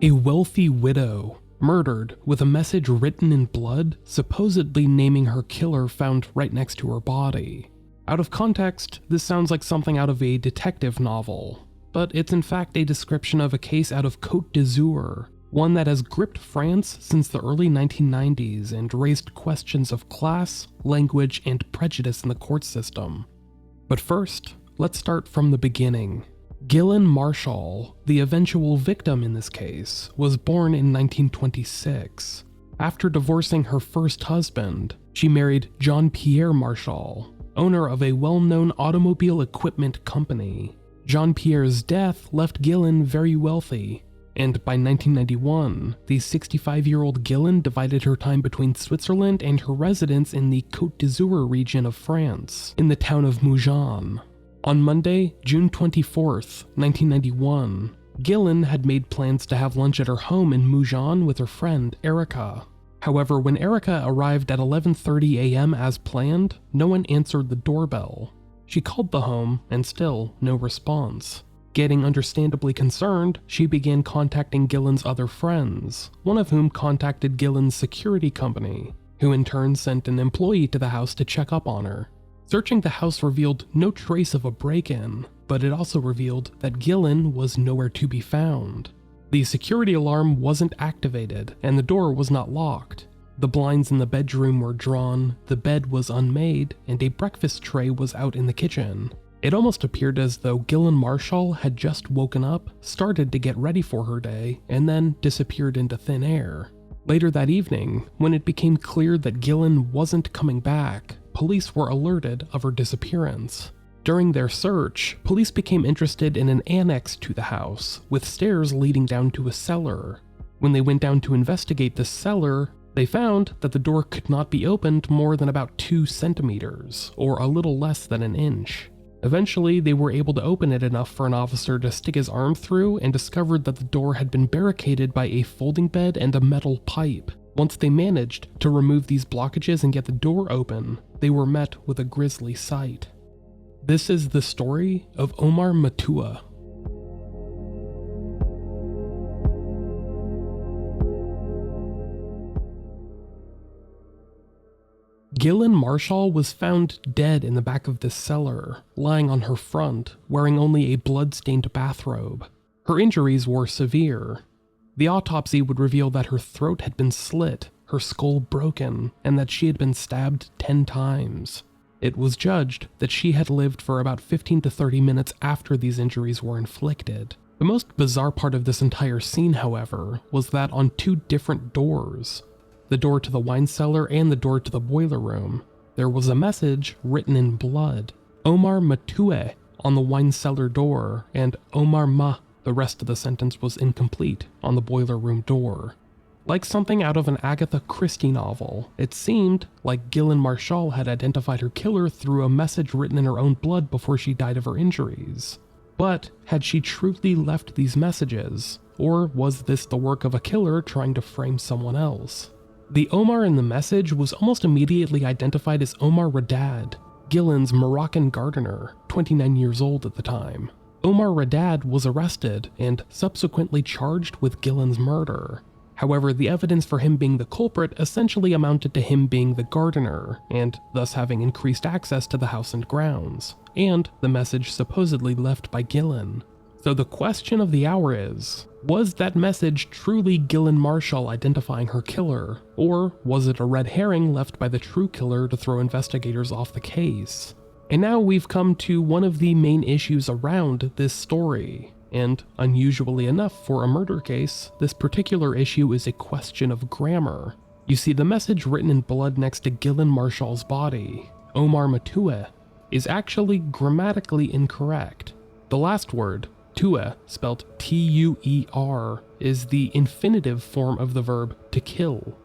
A wealthy widow murdered with a message written in blood, supposedly naming her killer, found right next to her body. Out of context, this sounds like something out of a detective novel, but it's in fact a description of a case out of Côte d'Azur, one that has gripped France since the early 1990s and raised questions of class, language, and prejudice in the court system. But first, let's start from the beginning. Ghislaine Marchal, the eventual victim in this case, was born in 1926. After divorcing her first husband, she married Jean-Pierre Marchal, owner of a well-known automobile equipment company. Jean-Pierre's death left Ghislaine very wealthy, and by 1991, the 65-year-old Ghislaine divided her time between Switzerland and her residence in the Côte d'Azur region of France, in the town of Mougins. On Monday, June 24th, 1991, Ghislaine had made plans to have lunch at her home in Mougins with her friend, Erica. However, when Erica arrived at 11:30 a.m. as planned, no one answered the doorbell. She called the home, and still no response. Getting understandably concerned, she began contacting Ghislaine's other friends, one of whom contacted Ghislaine's security company, who in turn sent an employee to the house to check up on her. Searching the house revealed no trace of a break-in, but it also revealed that Ghislaine was nowhere to be found. The security alarm wasn't activated, and the door was not locked. The blinds in the bedroom were drawn, the bed was unmade, and a breakfast tray was out in the kitchen. It almost appeared as though Ghislaine Marchal had just woken up, started to get ready for her day, and then disappeared into thin air. Later that evening, when it became clear that Ghislaine wasn't coming back, police were alerted of her disappearance. During their search, police became interested in an annex to the house, with stairs leading down to a cellar. When they went down to investigate the cellar, they found that the door could not be opened more than about 2 centimeters, or a little less than an inch. Eventually, they were able to open it enough for an officer to stick his arm through and discovered that the door had been barricaded by a folding bed and a metal pipe. Once they managed to remove these blockages and get the door open, they were met with a grisly sight. This is the story of Omar Matua. Ghislaine Marchal was found dead in the back of this cellar, lying on her front, wearing only a blood-stained bathrobe. Her injuries were severe. The autopsy would reveal that her throat had been slit, her skull broken, and that she had been stabbed 10 times. It was judged that she had lived for about 15 to 30 minutes after these injuries were inflicted. The most bizarre part of this entire scene, however, was that on 2 different doors, the door to the wine cellar and the door to the boiler room, there was a message written in blood. Omar Matue on the wine cellar door, and Omar Ma, the rest of the sentence was incomplete, on the boiler room door. Like something out of an Agatha Christie novel, it seemed like Ghislaine Marchal had identified her killer through a message written in her own blood before she died of her injuries. But had she truly left these messages, or was this the work of a killer trying to frame someone else? The Omar in the message was almost immediately identified as Omar Radad, Ghislaine's Moroccan gardener, 29 years old at the time. Omar Radad was arrested and subsequently charged with Ghislaine's murder. However, the evidence for him being the culprit essentially amounted to him being the gardener, and thus having increased access to the house and grounds, and the message supposedly left by Ghislaine. So the question of the hour is, was that message truly Ghislaine Marchal identifying her killer, or was it a red herring left by the true killer to throw investigators off the case? And now we've come to one of the main issues around this story, and unusually enough for a murder case, this particular issue is a question of grammar. You see, the message written in blood next to Ghislaine Marchal's body, Omar Matue, is actually grammatically incorrect. The last word, Teur, spelled T-U-E-R, is the infinitive form of the verb to kill.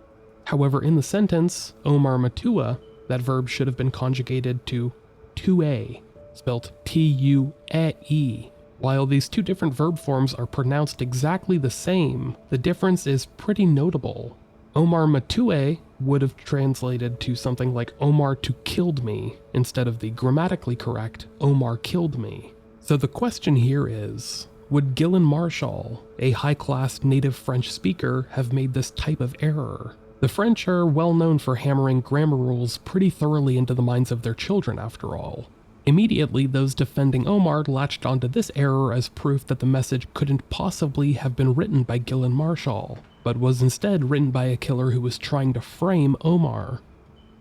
However, in the sentence, Omar Matua, that verb should have been conjugated to tue, spelled T-U-E-E. While these 2 different verb forms are pronounced exactly the same, the difference is pretty notable. Omar Matue would have translated to something like Omar to killed me, instead of the grammatically correct Omar killed me. So the question here is, would Ghislaine Marchal, a high-class native French speaker, have made this type of error? The French are well known for hammering grammar rules pretty thoroughly into the minds of their children, after all. Immediately, those defending Omar latched onto this error as proof that the message couldn't possibly have been written by Ghislaine Marchal, but was instead written by a killer who was trying to frame Omar.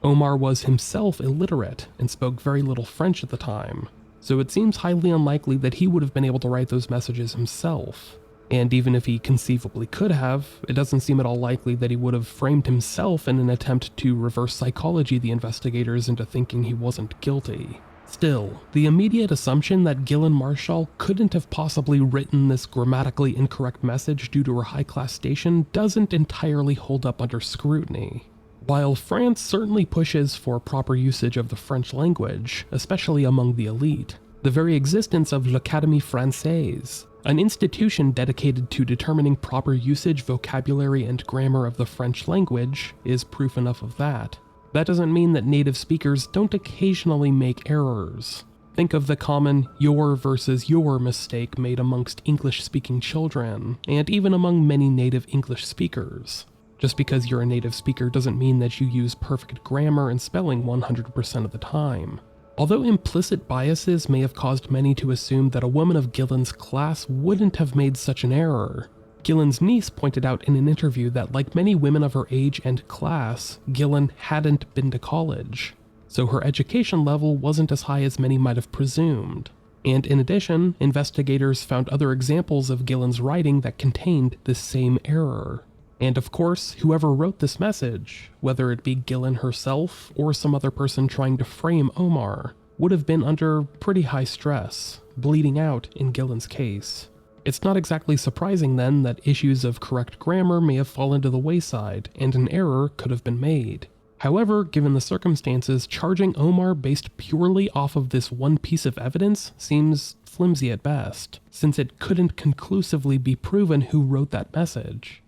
Omar was himself illiterate and spoke very little French at the time, so it seems highly unlikely that he would have been able to write those messages himself. And even if he conceivably could have, it doesn't seem at all likely that he would have framed himself in an attempt to reverse psychology the investigators into thinking he wasn't guilty. Still, the immediate assumption that Ghislaine Marchal couldn't have possibly written this grammatically incorrect message due to her high-class station doesn't entirely hold up under scrutiny. While France certainly pushes for proper usage of the French language, especially among the elite, the very existence of l'Académie Française, an institution dedicated to determining proper usage, vocabulary, and grammar of the French language, is proof enough of that. That doesn't mean that native speakers don't occasionally make errors. Think of the common your versus your mistake made amongst English-speaking children, and even among many native English speakers. Just because you're a native speaker doesn't mean that you use perfect grammar and spelling 100% of the time. Although implicit biases may have caused many to assume that a woman of Ghislaine's class wouldn't have made such an error, Ghislaine's niece pointed out in an interview that like many women of her age and class, Ghislaine hadn't been to college, so her education level wasn't as high as many might have presumed. And in addition, investigators found other examples of Ghislaine's writing that contained this same error. And of course, whoever wrote this message, whether it be Ghislaine herself or some other person trying to frame Omar, would have been under pretty high stress, bleeding out in Ghislaine's case. It's not exactly surprising then that issues of correct grammar may have fallen to the wayside and an error could have been made. However, given the circumstances, charging Omar based purely off of this one piece of evidence seems flimsy at best, since it couldn't conclusively be proven who wrote that message.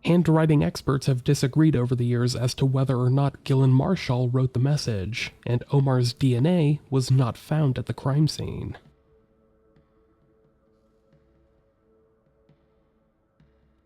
Handwriting experts have disagreed over the years as to whether or not Ghislaine Marchal wrote the message, and Omar's DNA was not found at the crime scene.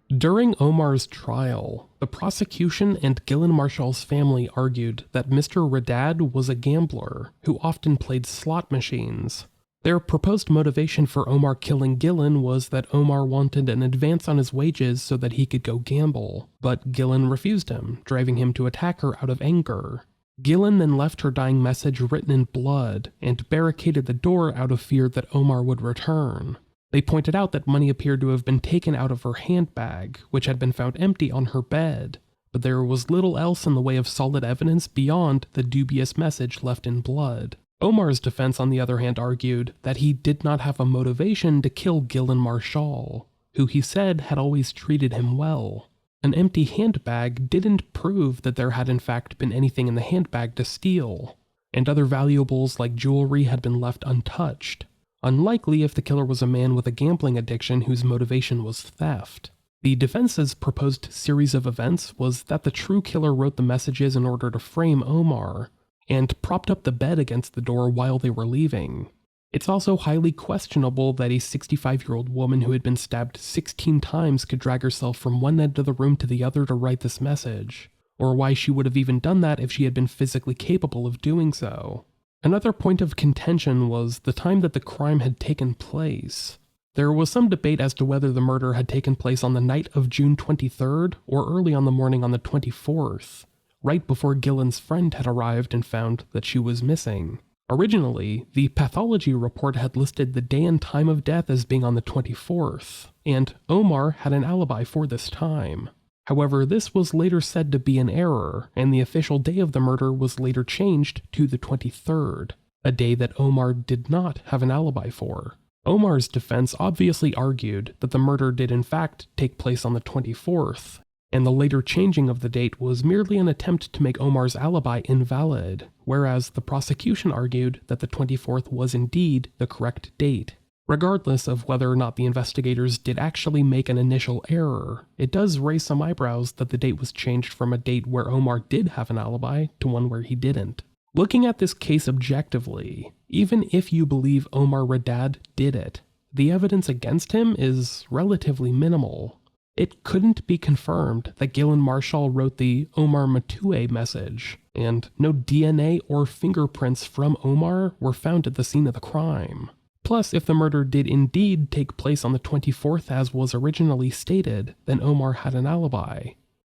During Omar's trial, the prosecution and Ghislaine Marchal's family argued that Mr. Redad was a gambler who often played slot machines. Their proposed motivation for Omar killing Ghislaine was that Omar wanted an advance on his wages so that he could go gamble, but Ghislaine refused him, driving him to attack her out of anger. Ghislaine then left her dying message written in blood and barricaded the door out of fear that Omar would return. They pointed out that money appeared to have been taken out of her handbag, which had been found empty on her bed, but there was little else in the way of solid evidence beyond the dubious message left in blood. Omar's defense, on the other hand, argued that he did not have a motivation to kill Ghislaine Marchal, who he said had always treated him well. An empty handbag didn't prove that there had in fact been anything in the handbag to steal, and other valuables like jewelry had been left untouched. Unlikely if the killer was a man with a gambling addiction whose motivation was theft. The defense's proposed series of events was that the true killer wrote the messages in order to frame Omar, and propped up the bed against the door while they were leaving. It's also highly questionable that a 65-year-old woman who had been stabbed 16 times could drag herself from one end of the room to the other to write this message, or why she would have even done that if she had been physically capable of doing so. Another point of contention was the time that the crime had taken place. There was some debate as to whether the murder had taken place on the night of June 23rd or early on the morning on the 24th, right before Ghislaine's friend had arrived and found that she was missing. Originally, the pathology report had listed the day and time of death as being on the 24th, and Omar had an alibi for this time. However, this was later said to be an error, and the official day of the murder was later changed to the 23rd, a day that Omar did not have an alibi for. Omar's defense obviously argued that the murder did in fact take place on the 24th, and the later changing of the date was merely an attempt to make Omar's alibi invalid, whereas the prosecution argued that the 24th was indeed the correct date. Regardless of whether or not the investigators did actually make an initial error, it does raise some eyebrows that the date was changed from a date where Omar did have an alibi to one where he didn't. Looking at this case objectively, even if you believe Omar Redad did it, the evidence against him is relatively minimal. It couldn't be confirmed that Ghislaine Marchal wrote the Omar Matue message, and no DNA or fingerprints from Omar were found at the scene of the crime. Plus, if the murder did indeed take place on the 24th as was originally stated, then Omar had an alibi.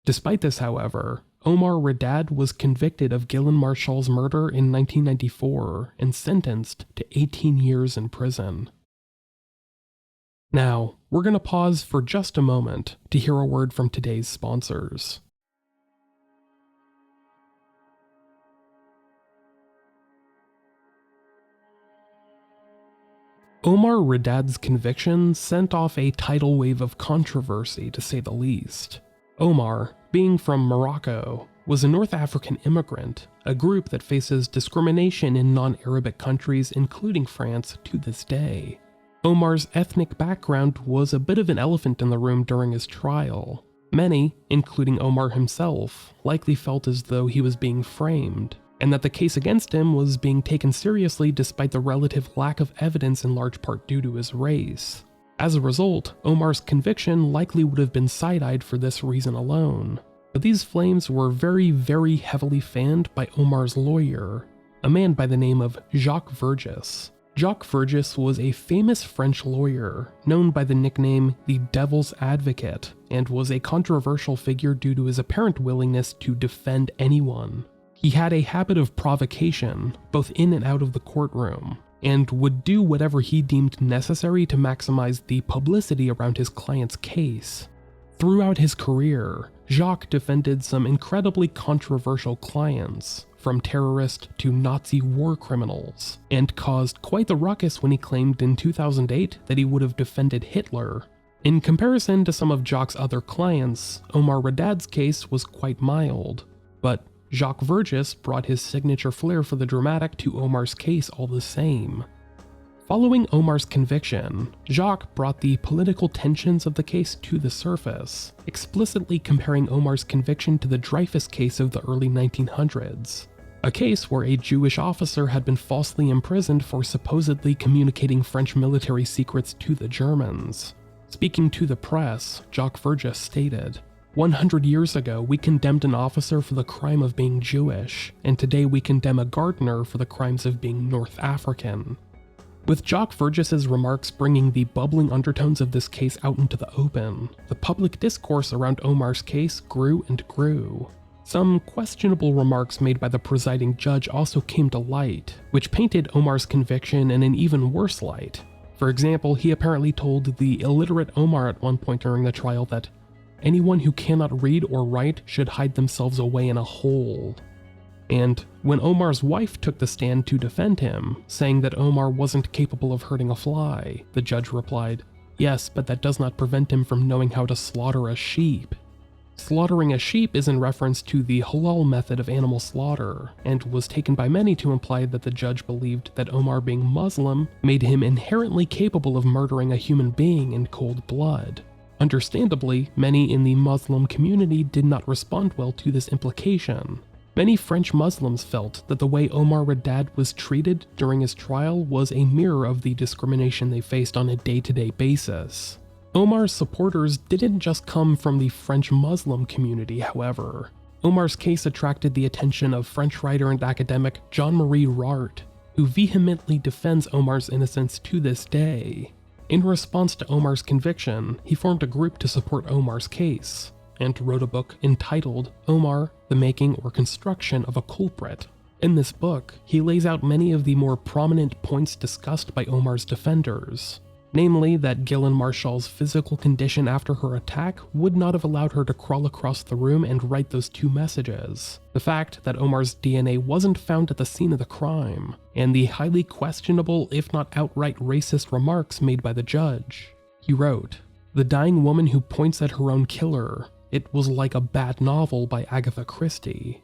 Despite this, however, Omar Radad was convicted of Ghislaine Marchal's murder in 1994 and sentenced to 18 years in prison. Now, we're going to pause for just a moment to hear a word from today's sponsors. Omar Radad's conviction sent off a tidal wave of controversy, to say the least. Omar, being from Morocco, was a North African immigrant, a group that faces discrimination in non-Arabic countries including France to this day. Omar's ethnic background was a bit of an elephant in the room during his trial. Many, including Omar himself, likely felt as though he was being framed, and that the case against him was being taken seriously despite the relative lack of evidence in large part due to his race. As a result, Omar's conviction likely would have been side-eyed for this reason alone. But these flames were very, very heavily fanned by Omar's lawyer, a man by the name of Jacques Vergès. Jacques Vergès was a famous French lawyer, known by the nickname the Devil's Advocate, and was a controversial figure due to his apparent willingness to defend anyone. He had a habit of provocation, both in and out of the courtroom, and would do whatever he deemed necessary to maximize the publicity around his client's case. Throughout his career, Jacques defended some incredibly controversial clients, from terrorist to Nazi war criminals, and caused quite the ruckus when he claimed in 2008 that he would have defended Hitler. In comparison to some of Jacques' other clients, Omar Radad's case was quite mild, but Jacques Vergès brought his signature flair for the dramatic to Omar's case all the same. Following Omar's conviction, Jacques brought the political tensions of the case to the surface, explicitly comparing Omar's conviction to the Dreyfus case of the early 1900s, a case where a Jewish officer had been falsely imprisoned for supposedly communicating French military secrets to the Germans. Speaking to the press, Jacques Vergès stated, 100 years ago, we condemned an officer for the crime of being Jewish, and today we condemn a gardener for the crimes of being North African. With Jacques Vergès' remarks bringing the bubbling undertones of this case out into the open, the public discourse around Omar's case grew and grew. Some questionable remarks made by the presiding judge also came to light, which painted Omar's conviction in an even worse light. For example, he apparently told the illiterate Omar at one point during the trial that anyone who cannot read or write should hide themselves away in a hole. And when Omar's wife took the stand to defend him, saying that Omar wasn't capable of hurting a fly, the judge replied, "Yes, but that does not prevent him from knowing how to slaughter a sheep." Slaughtering a sheep is in reference to the halal method of animal slaughter, and was taken by many to imply that the judge believed that Omar being Muslim made him inherently capable of murdering a human being in cold blood. Understandably, many in the Muslim community did not respond well to this implication. Many French Muslims felt that the way Omar Radad was treated during his trial was a mirror of the discrimination they faced on a day-to-day basis. Omar's supporters didn't just come from the French Muslim community, however. Omar's case attracted the attention of French writer and academic Jean-Marie Rart, who vehemently defends Omar's innocence to this day. In response to Omar's conviction, he formed a group to support Omar's case, and wrote a book entitled Omar, the Making or Construction of a Culprit. In this book, he lays out many of the more prominent points discussed by Omar's defenders, namely that Ghislaine Marchal's physical condition after her attack would not have allowed her to crawl across the room and write those two messages, the fact that Omar's DNA wasn't found at the scene of the crime, and the highly questionable, if not outright racist remarks made by the judge. He wrote, "The dying woman who points at her own killer, it was like a bad novel by Agatha Christie."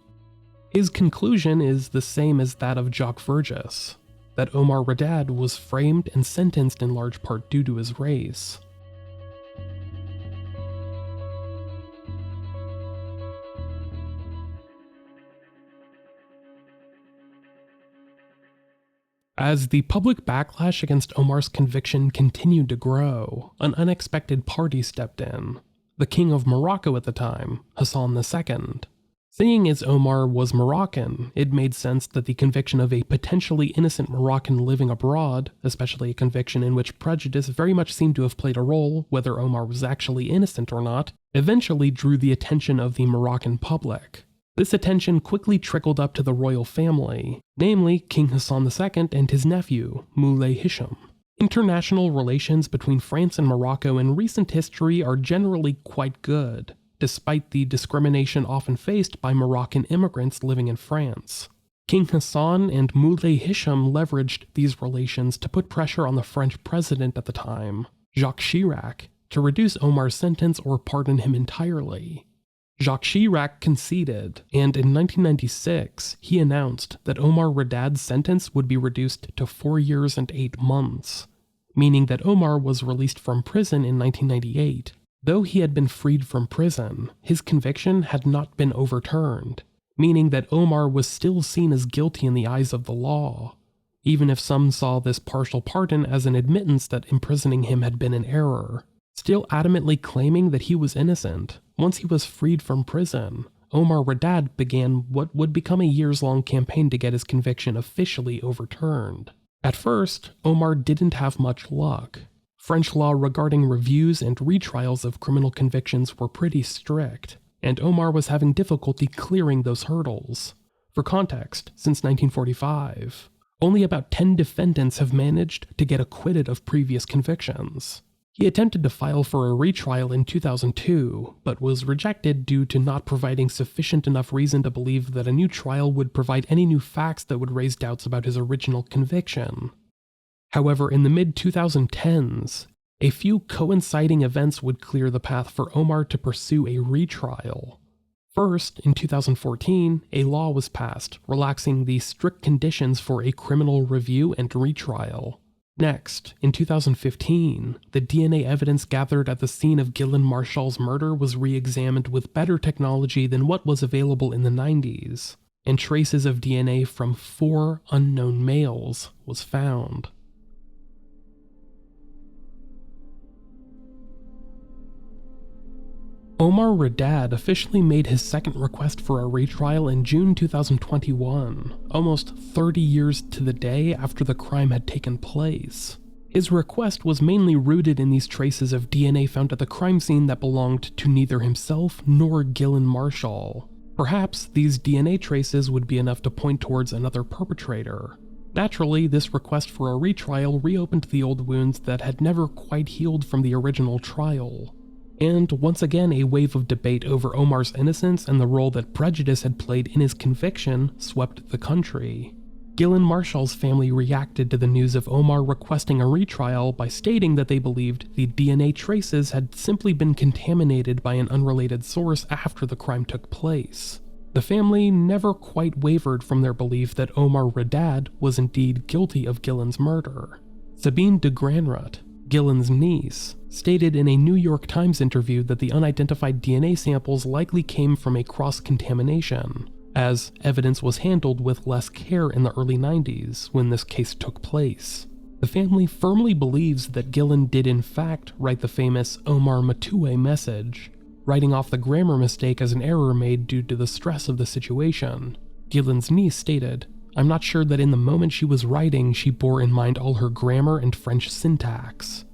His conclusion is the same as that of Jacques Vergès, that Omar Radad was framed and sentenced in large part due to his race. As the public backlash against Omar's conviction continued to grow, an unexpected party stepped in. The King of Morocco at the time, Hassan II. Seeing as Omar was Moroccan, it made sense that the conviction of a potentially innocent Moroccan living abroad, especially a conviction in which prejudice very much seemed to have played a role, whether Omar was actually innocent or not, eventually drew the attention of the Moroccan public. This attention quickly trickled up to the royal family, namely King Hassan II and his nephew, Moulay Hisham. International relations between France and Morocco in recent history are generally quite good, despite the discrimination often faced by Moroccan immigrants living in France. King Hassan and Moulay Hisham leveraged these relations to put pressure on the French president at the time, Jacques Chirac, to reduce Omar's sentence or pardon him entirely. Jacques Chirac conceded, and in 1996, he announced that Omar Radad's sentence would be reduced to 4 years and 8 months, meaning that Omar was released from prison in 1998. Though he had been freed from prison, his conviction had not been overturned, meaning that Omar was still seen as guilty in the eyes of the law, even if some saw this partial pardon as an admittance that imprisoning him had been an error. Still adamantly claiming that he was innocent, once he was freed from prison, Omar Radad began what would become a years-long campaign to get his conviction officially overturned. At first, Omar didn't have much luck. French law regarding reviews and retrials of criminal convictions were pretty strict, and Omar was having difficulty clearing those hurdles. For context, since 1945, only about 10 defendants have managed to get acquitted of previous convictions. He attempted to file for a retrial in 2002, but was rejected due to not providing sufficient enough reason to believe that a new trial would provide any new facts that would raise doubts about his original conviction. However, in the mid-2010s, a few coinciding events would clear the path for Omar to pursue a retrial. First, in 2014, a law was passed relaxing the strict conditions for a criminal review and retrial. Next, in 2015, the DNA evidence gathered at the scene of Ghislaine Marchal's murder was re-examined with better technology than what was available in the 90s, and traces of DNA from 4 unknown males was found. Omar Radad officially made his second request for a retrial in June 2021, almost 30 years to the day after the crime had taken place. His request was mainly rooted in these traces of DNA found at the crime scene that belonged to neither himself nor Ghislaine Marchal. Perhaps these DNA traces would be enough to point towards another perpetrator. Naturally, this request for a retrial reopened the old wounds that had never quite healed from the original trial. And once again, a wave of debate over Omar's innocence and the role that prejudice had played in his conviction swept the country. Ghislaine Marchal's family reacted to the news of Omar requesting a retrial by stating that they believed the DNA traces had simply been contaminated by an unrelated source after the crime took place. The family never quite wavered from their belief that Omar Radad was indeed guilty of Ghislaine's murder. Sabine de Granrut, Ghislaine's niece, stated in a New York Times interview that the unidentified DNA samples likely came from a cross-contamination, as evidence was handled with less care in the early 90s when this case took place. The family firmly believes that Ghislaine did in fact write the famous Omar Matoué message, writing off the grammar mistake as an error made due to the stress of the situation. Ghislaine's niece stated, "I'm not sure that in the moment she was writing she bore in mind all her grammar and French syntax."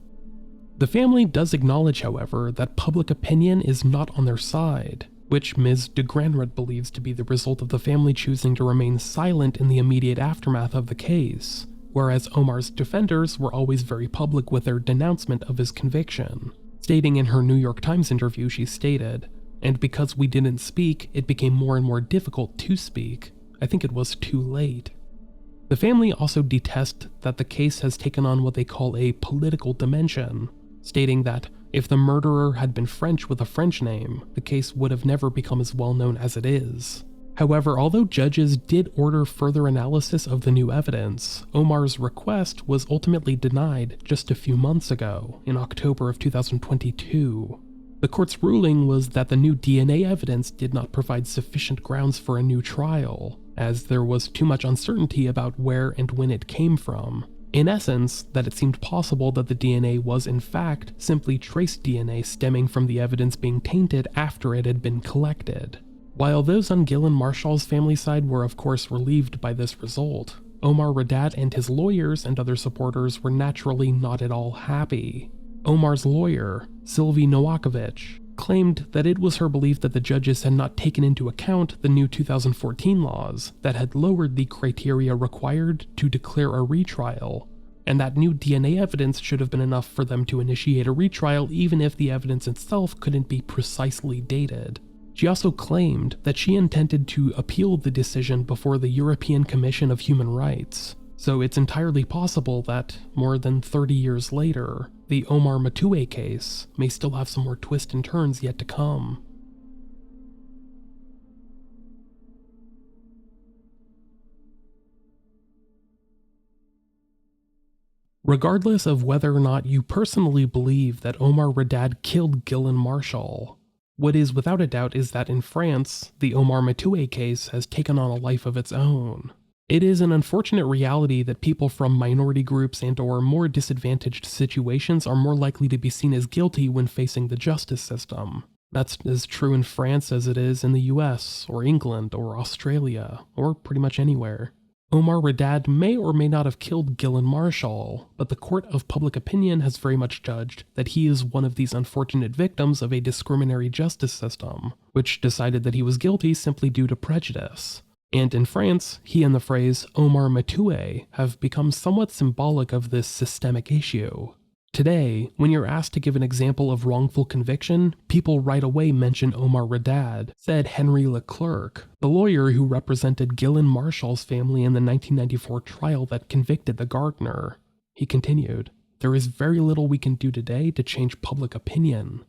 The family does acknowledge, however, that public opinion is not on their side, which Ms. de Granrut believes to be the result of the family choosing to remain silent in the immediate aftermath of the case, whereas Omar's defenders were always very public with their denouncement of his conviction. Stating in her New York Times interview, she stated, "And because we didn't speak, it became more and more difficult to speak. I think it was too late." The family also detests that the case has taken on what they call a political dimension, stating that if the murderer had been French with a French name, the case would have never become as well known as it is. However, although judges did order further analysis of the new evidence, Omar's request was ultimately denied just a few months ago, in October of 2022. The court's ruling was that the new DNA evidence did not provide sufficient grounds for a new trial, as there was too much uncertainty about where and when it came from. In essence, that it seemed possible that the DNA was in fact simply trace DNA stemming from the evidence being tainted after it had been collected. While those on Ghislaine Marchal's family side were of course relieved by this result, Omar Raddad and his lawyers and other supporters were naturally not at all happy. Omar's lawyer, Sylvie Nowakovich, claimed that it was her belief that the judges had not taken into account the new 2014 laws that had lowered the criteria required to declare a retrial, and that new DNA evidence should have been enough for them to initiate a retrial even if the evidence itself couldn't be precisely dated. She also claimed that she intended to appeal the decision before the European Commission of Human Rights, so it's entirely possible that, more than 30 years later, the Omar Matoué case may still have some more twists and turns yet to come. Regardless of whether or not you personally believe that Omar Raddad killed Ghislaine Marchal, what is without a doubt is that in France, the Omar Matoué case has taken on a life of its own. It is an unfortunate reality that people from minority groups and/or more disadvantaged situations are more likely to be seen as guilty when facing the justice system. That's as true in France as it is in the US, or England, or Australia, or pretty much anywhere. Omar Raddad may or may not have killed Ghislaine Marchal, but the court of public opinion has very much judged that he is one of these unfortunate victims of a discriminatory justice system, which decided that he was guilty simply due to prejudice. And in France, he and the phrase Omar Matoué have become somewhat symbolic of this systemic issue. Today, when you're asked to give an example of wrongful conviction, people right away mention Omar Raddad, said Henry Leclerc, the lawyer who represented Ghislaine Marchal's family in the 1994 trial that convicted the gardener. He continued, "There is very little we can do today to change public opinion."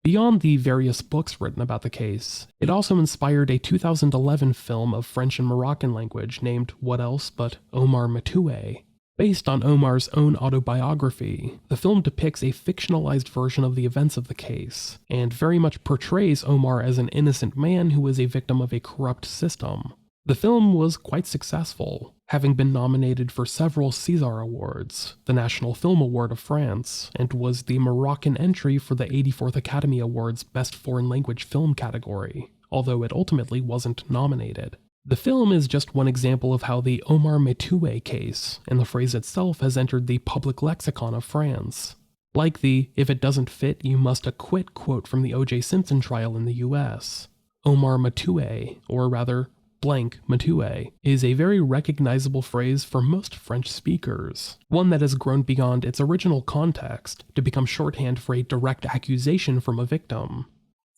Beyond the various books written about the case, it also inspired a 2011 film of French and Moroccan language named What Else But Omar Matoué. Based on Omar's own autobiography, the film depicts a fictionalized version of the events of the case, and very much portrays Omar as an innocent man who was a victim of a corrupt system. The film was quite successful, having been nominated for several César Awards, the National Film Award of France, and was the Moroccan entry for the 84th Academy Awards Best Foreign Language Film category, although it ultimately wasn't nominated. The film is just one example of how the Omar Matoué case, and the phrase itself, has entered the public lexicon of France. Like the "if it doesn't fit, you must acquit" quote from the O.J. Simpson trial in the US. Omar Matoué, or rather, blank Matoué, is a very recognizable phrase for most French speakers, one that has grown beyond its original context to become shorthand for a direct accusation from a victim.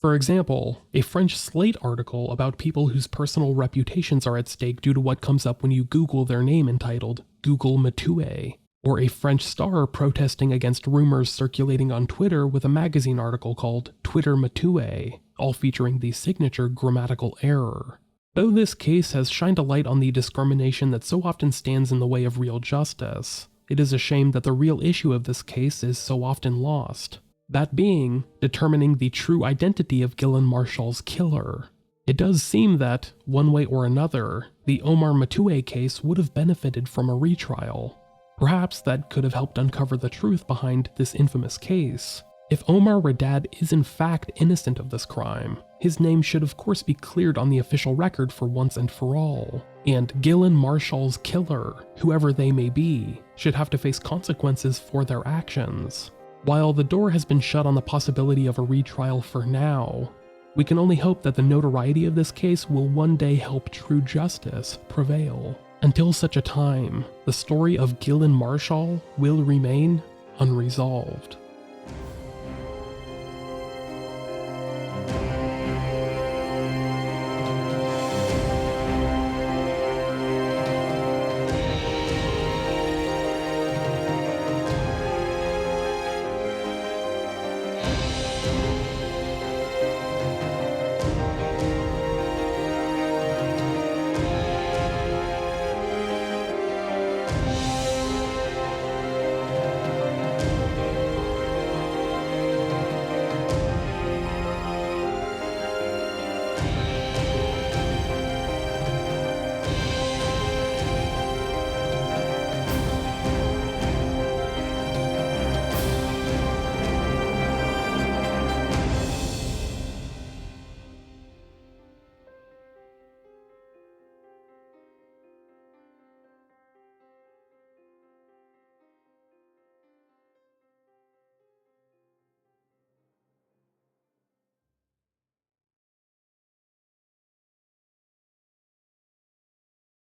For example, a French Slate article about people whose personal reputations are at stake due to what comes up when you Google their name entitled Google Matoué, or a French star protesting against rumors circulating on Twitter with a magazine article called Twitter Matoué, all featuring the signature grammatical error. Though this case has shined a light on the discrimination that so often stands in the way of real justice, it is a shame that the real issue of this case is so often lost. That being, determining the true identity of Ghislaine Marchal's killer. It does seem that, one way or another, the Omar Matoué case would have benefited from a retrial. Perhaps that could have helped uncover the truth behind this infamous case. If Omar Raddad is in fact innocent of this crime, his name should of course be cleared on the official record for once and for all. And Ghislaine Marchal's killer, whoever they may be, should have to face consequences for their actions. While the door has been shut on the possibility of a retrial for now, we can only hope that the notoriety of this case will one day help true justice prevail. Until such a time, the story of Ghislaine Marchal will remain unresolved.